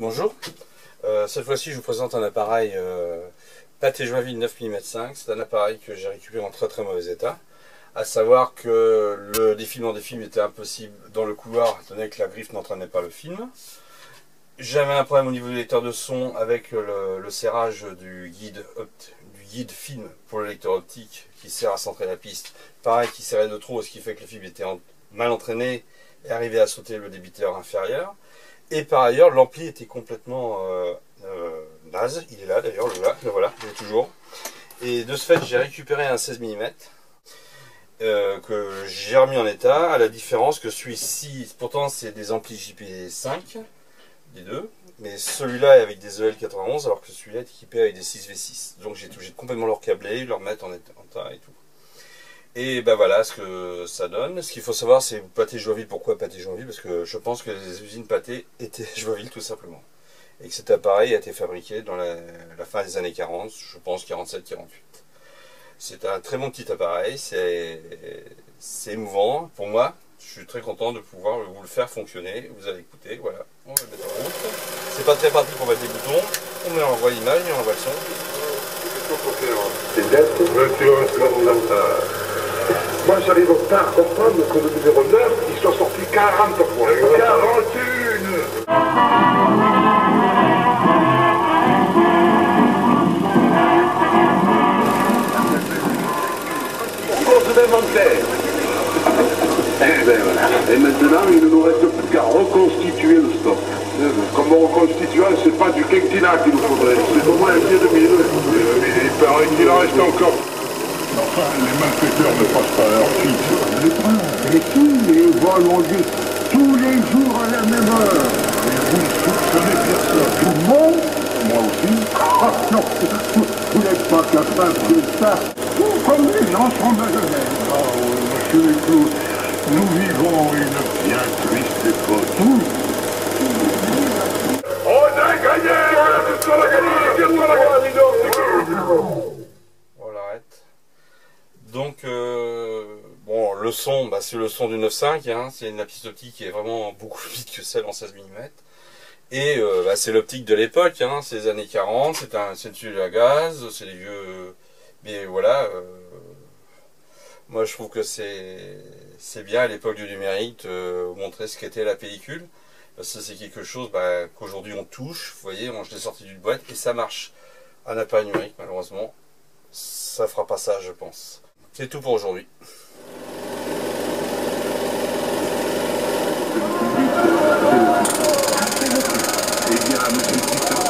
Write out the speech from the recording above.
Bonjour, cette fois-ci je vous présente un appareil Pathé Joinville 9 mm 5. C'est un appareil que j'ai récupéré en très mauvais état. À savoir que le défilement des films était impossible dans le couloir, étant donné que la griffe n'entraînait pas le film. J'avais un problème au niveau du lecteur de son avec le serrage du guide film pour le lecteur optique qui sert à centrer la piste. Pareil, qui serrait de trop, ce qui fait que le film était mal entraîné et arrivait à sauter le débiteur inférieur. Et par ailleurs, l'ampli était complètement naze. Il est là d'ailleurs, le voilà, il est toujours. Et de ce fait, j'ai récupéré un 16 mm que j'ai remis en état, à la différence que celui-ci, pourtant c'est des amplis JP5, les deux, mais celui-là est avec des EL91, alors que celui-là est équipé avec des 6V6. Donc j'ai obligé de complètement le recabler, le remettre en tas et tout. Et ben voilà ce que ça donne. Ce qu'il faut savoir, c'est Pathé Joinville. Pourquoi Pathé Joinville? Parce que je pense que les usines Pathé étaient Joinville tout simplement. Et que cet appareil a été fabriqué dans la fin des années 40, je pense 47-48. C'est un très bon petit appareil, c'est émouvant pour moi. Je suis très content de pouvoir vous le faire fonctionner. Vous allez écouter, voilà. On va le mettre en route. C'est pas très pratique pour mettre des boutons. On envoie l'image et on envoie le son. Moi j'arrive au tard à comprendre que le numéro 9, il soit sorti 40 fois. 41. Eh ben voilà. Et maintenant, il ne nous reste plus qu'à reconstituer le stock. Comment reconstituer, c'est pas du quinquennat qu'il nous faudrait, c'est au moins un pied de mille. Il paraît qu'il en reste encore. Enfin, les malfaiteurs ne passent pas leur fixe. Les trains, et tous les vols ont lieu tous les jours à la même heure. Et vous ne soupçonnez personne. Tout le monde? Moi aussi. Oh non, vous n'êtes pas capable de ça. Tout comme les gens sont malhonnêtes. Oh, monsieur le clou, nous vivons une bien triste époque. On a gagné! On a gagné! On l'arrête. Donc, bon, le son, bah, c'est le son du 9.5, hein, c'est une piste optique qui est vraiment beaucoup plus vite que celle en 16 mm. Et bah, c'est l'optique de l'époque, hein, c'est les années 40, c'est une tuile à gaz, c'est les vieux... Mais voilà, moi je trouve que c'est bien à l'époque du numérique de montrer ce qu'était la pellicule. Parce que c'est quelque chose bah, qu'aujourd'hui on touche, vous voyez, moi je l'ai sorti d'une boîte et ça marche. Un appareil numérique, malheureusement, ça fera pas ça, je pense. C'est tout pour aujourd'hui. Eh bien, monsieur le